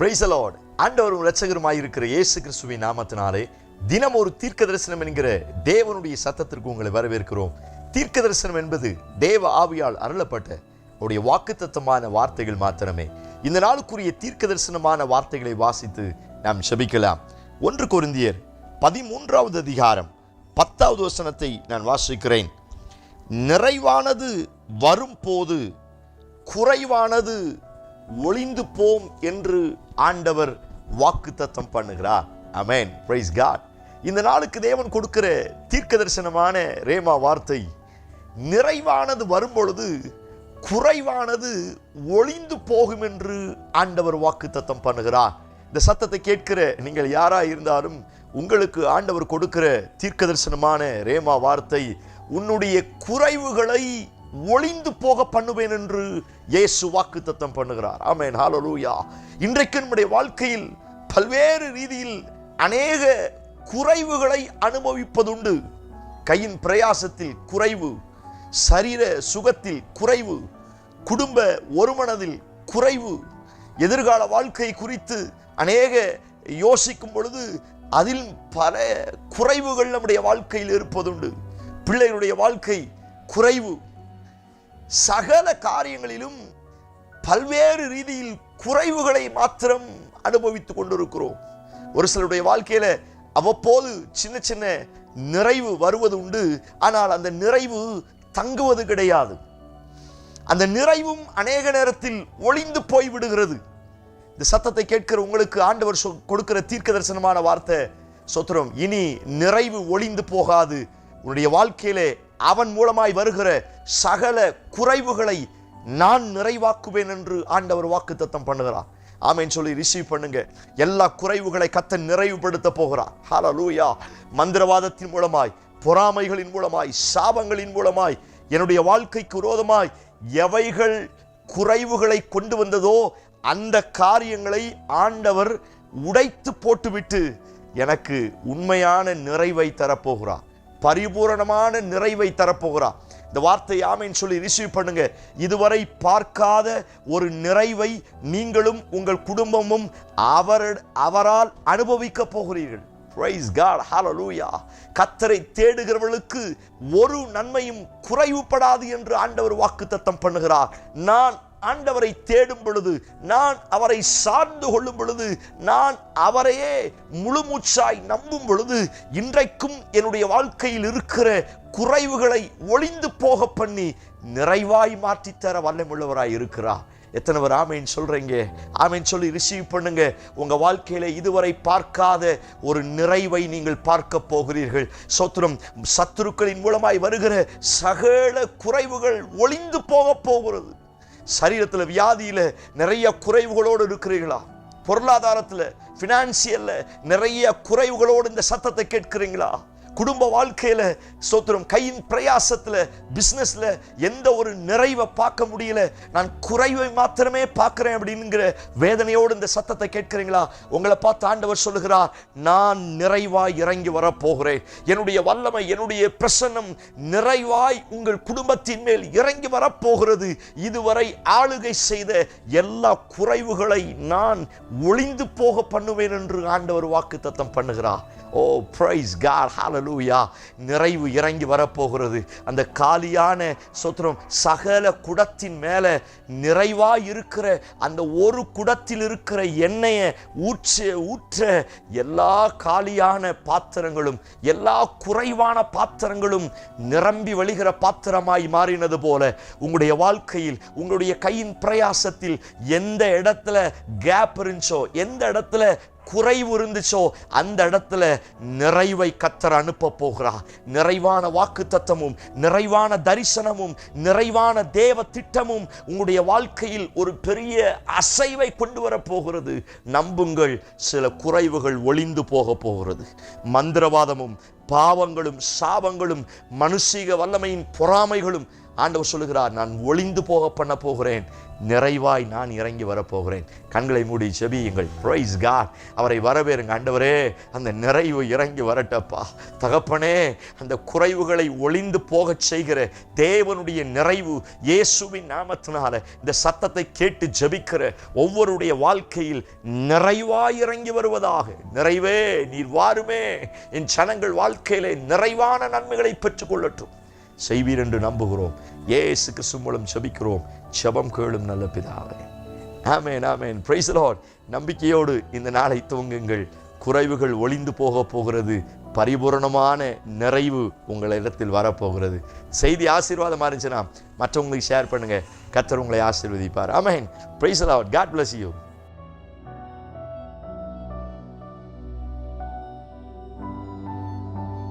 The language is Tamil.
Price the Lord. ஆண்டவரும் இரட்சகருமாய் இருக்கிற இயேசு கிறிஸ்துவின் நாமத்தினாலே தினம் ஒரு தீர்க்க தரிசனம் என்கிற தேவனுடைய சத்தத்திற்கு உங்களை வரவேற்கிறோம். தீர்க்க தரிசனம் என்பது தேவ ஆவியால் அருளப்பட்ட அவருடைய வாக்குத்தத்தமான வார்த்தைகள் மாத்திரமே. இந்த நாளுக்குரிய தீர்க்க தரிசனமான வார்த்தைகளை வாசித்து நாம் செபிக்கலாம். 1 கொரிந்தியர் 13வது அதிகாரம் 10வது வசனத்தை நான் வாசிக்கிறேன். நிறைவானது வரும்போது குறைவானது ஒளிந்து போம் என்று ஆண்டவர் வாக்குத்தத்தம் பண்ணுகிறார். ஆமென். Praise God. இந்த நாளுக்கு தேவன் கொடுக்கிற தீர்க்க தரிசனமான ரேமா வார்த்தை, நிறைவானது வரும்பொழுது குறைவானது ஒளிந்து போகும் என்று ஆண்டவர் வாக்குத்தத்தம் பண்ணுகிறார். இந்த சத்தத்தை கேட்கிற நீங்கள் யாரா இருந்தாலும் உங்களுக்கு ஆண்டவர் கொடுக்கிற தீர்க்க தரிசனமான ரேமா வார்த்தை, உன்னுடைய குறைவுகளை ஒளிந்து போக பண்ணுவேன் என்று இயேசு வாக்குத்தத்தம் பண்ணுகிறார். ஆமென். ஹல்லேலூயா. இன்றைக்கு நம்முடைய வாழ்க்கையில் பல்வேறு ரீதியில் அநேக குறைவுகளை அனுபவிப்பதுண்டு. கையின் பிரயாசத்தில் குறைவு, சரீர சுகத்தில் குறைவு, குடும்ப ஒருமனதில் குறைவு, எதிர்கால வாழ்க்கை குறித்து அநேக யோசிக்கும் பொழுது அதில் பல குறைவுகள் நம்முடைய வாழ்க்கையில் இருப்பதுண்டு. பிள்ளைகளுடைய வாழ்க்கை குறைவு, சகல காரியங்களிலும் பல்வேறு ரீதியில் குறைவுகளை மாத்திரம் அனுபவித்துக் கொண்டிருக்கிறோம். ஒரு சிலருடைய வாழ்க்கையில அவ்வப்போது சின்ன சின்ன நிறைவு வருவது உண்டு. ஆனால் அந்த நிறைவு தங்குவது கிடையாது. அந்த நிறைவும் அநேக நேரத்தில் ஒளிந்து போய் விடுகிறது. இந்த சத்தத்தை கேட்கிற உங்களுக்கு ஆண்டவர் கொடுக்கிற தீர்க்க தரிசனமான வார்த்தை, சோத்திரம், இனி நிறைவு ஒளிந்து போகாது. உன்னுடைய வாழ்க்கையிலே அவன் மூலமாய் வருகிற சகல குறைவுகளை நான் நிறைவாக்குவேன் என்று ஆண்டவர் வாக்குத்தத்தம் பண்ணுகிறார். ஆமென் சொல்லி ரிசீவ் பண்ணுங்க. எல்லா குறைவுகளை கர்த்தர் நிறைவுபடுத்த போகிறார். ஹல்லேலூயா. மந்திரவாதத்தின் மூலமாய், பொறாமைகளின் மூலமாய், சாபங்களின் மூலமாய், என்னுடைய வாழ்க்கைக்கு விரோதமாய் எவைகள் குறைவுகளை கொண்டு வந்ததோ அந்த காரியங்களை ஆண்டவர் உடைத்து போட்டுவிட்டு எனக்கு உண்மையான நிறைவை தரப்போகிறார். பரிபூரணமான நிறைவை தரப்போகிறார். இந்த வார்த்தை ஆமென் சொல்லி ரிசீவ் பண்ணுங்க. இதுவரை பார்க்காத ஒரு நிறைவை நீங்களும் உங்கள் குடும்பமும் அவரால் அனுபவிக்க போகிறீர்கள். Praise God. Hallelujah. கர்த்தரை தேடுகிறவர்களுக்கு ஒரு நன்மையும் குறைவுபடாது என்று ஆண்டவர் வாக்குத்தத்தம் பண்ணுகிறார். நான் ஆண்டவரை தேடும் பொழுது, நான் அவரை சார்ந்து கொள்ளும் பொழுது, நான் அவரையே முழுமூச்சாய் நம்பும் பொழுது, இன்றைக்கும் என்னுடைய வாழ்க்கையில் இருக்கிற குறைவுகளை ஒளிந்து போக பண்ணி நிறைவாய் மாற்றித்தர வல்லமுள்ளவராய் இருக்கிறார். எத்தனை பேர் ஆமென் சொல்றீங்க? ஆமென் சொல்லி ரிசீவ் பண்ணுங்க. உங்க வாழ்க்கையில இதுவரை பார்க்காத ஒரு நிறைவை நீங்கள் பார்க்க போகிறீர்கள். சோத்திரம். சத்துருக்களின் மூலமாய் வருகிற சகல குறைவுகள் ஒளிந்து போக போகிறது. சரீரத்தில் வியாதியில நிறைய குறைவுகளோடு இருக்கிறீர்களா? பொருளாதாரத்தில் பினான்சியல்ல நிறைய குறைவுகளோடு இந்த சத்தத்தை கேட்கிறீங்களா? குடும்ப வாழ்க்கையில சோத்திரம், கையின் பிரயாசத்துல, பிசினஸ்ல எந்த ஒரு நிறைவை பார்க்க முடியல, நான் குறைவை மாத்திரமே பார்க்கிறேன் அப்படிங்கிற வேதனையோடு இந்த சத்தத்தை கேட்கிறீங்களா? உங்களை பார்த்து ஆண்டவர் சொல்லுகிறார், நான் நிறைவாய் இறங்கி வரப்போகிறேன். என்னுடைய வல்லமை, என்னுடைய பிரசன்னம் நிறைவாய் உங்கள் குடும்பத்தின் மேல் இறங்கி வரப்போகிறது. இதுவரை ஆளுகை செய்த எல்லா குறைவுகளை நான் ஒளிந்து போக பண்ணுவேன் என்று ஆண்டவர் வாக்குத்தத்தம் பண்ணுகிறார். ஓ பிரைஸ் காட். ஹல்லேலூயா. நிறைவு இறங்கி வரப்போகிறது. அந்த காலியான சோத்திரம் சகல குடத்தின் மேல நிறைவாய் இருக்கிற அந்த ஒரு குடத்தில் இருக்கிற எண்ணெயை ஊற்ற எல்லா காலியான பாத்திரங்களும், எல்லா குறைவான பாத்திரங்களும் நிரம்பி வழிகிற பாத்திரமாய் மாறினது போல உங்களுடைய வாழ்க்கையில், உங்களுடைய கையின் பிரயாசத்தில் எந்த இடத்துல கேப் இருந்துச்சோ, எந்த இடத்துல குறைவு இருந்துச்சோ அந்த இடத்துல நிறைவை கர்த்தர் அனுப்ப போகிறார். நிறைவான வாக்குத்தத்தமும், நிறைவான தரிசனமும், நிறைவான தேவ திட்டமும் உங்களுடைய வாழ்க்கையில் ஒரு பெரிய அசைவை கொண்டு வர போகிறது. நம்புங்கள், சில குறைவுகள் ஒளிந்து போக போகிறது. மந்திரவாதமும், பாவங்களும், சாபங்களும், மனுஷீக வல்லமையின் பொறாமைகளும் ஆண்டவர் சொல்லுகிறார், நான் ஒளிந்து போக பண்ண போகிறேன், நிறைவாய் நான் இறங்கி வரப்போகிறேன். கண்களை மூடி ஜெபியுங்கள். Praise God. அவரை வரவேறுங்க. ஆண்டவரே, அந்த நிறைவு இறங்கி வரட்டப்பா. தகப்பனே, அந்த குறைவுகளை ஒளிந்து போகச் செய்கிற தேவனுடைய நிறைவு இயேசுவின் நாமத்தினால இந்த சத்தத்தை கேட்டு ஜெபிக்கிற ஒவ்வொருடைய வாழ்க்கையில் நிறைவாய் இறங்கி வருவதாக. நிறைவே நீர் வாருமே, என் ஜனங்கள் வாழ்க்கையிலே நிறைவான நன்மைகளை பெற்றுக் கொள்ளட்டும் செய்வீர் என்று நம்புகிறோம். இயேசு கிறிஸ்து மூலம் ஜெபிக்கிறோம். ஜெபம் கேளும் நல்ல பிதாவே. ஆமென், ஆமென். Praise the lord. நம்பிக்கையோடு இந்த நாளை துவங்குங்கள். குறைவுகள் ஒளிந்து போக போகிறது. பரிபூரணமான நிறைவு உங்களிடத்தில் வரப்போகிறது. செய்தி ஆசீர்வாதமாக இருந்துச்சுன்னா மற்றவங்களுக்கு ஷேர் பண்ணுங்க. கர்த்தர் உங்களை ஆசீர்வதிப்பார். ஆமென். Praise the lord. God bless you.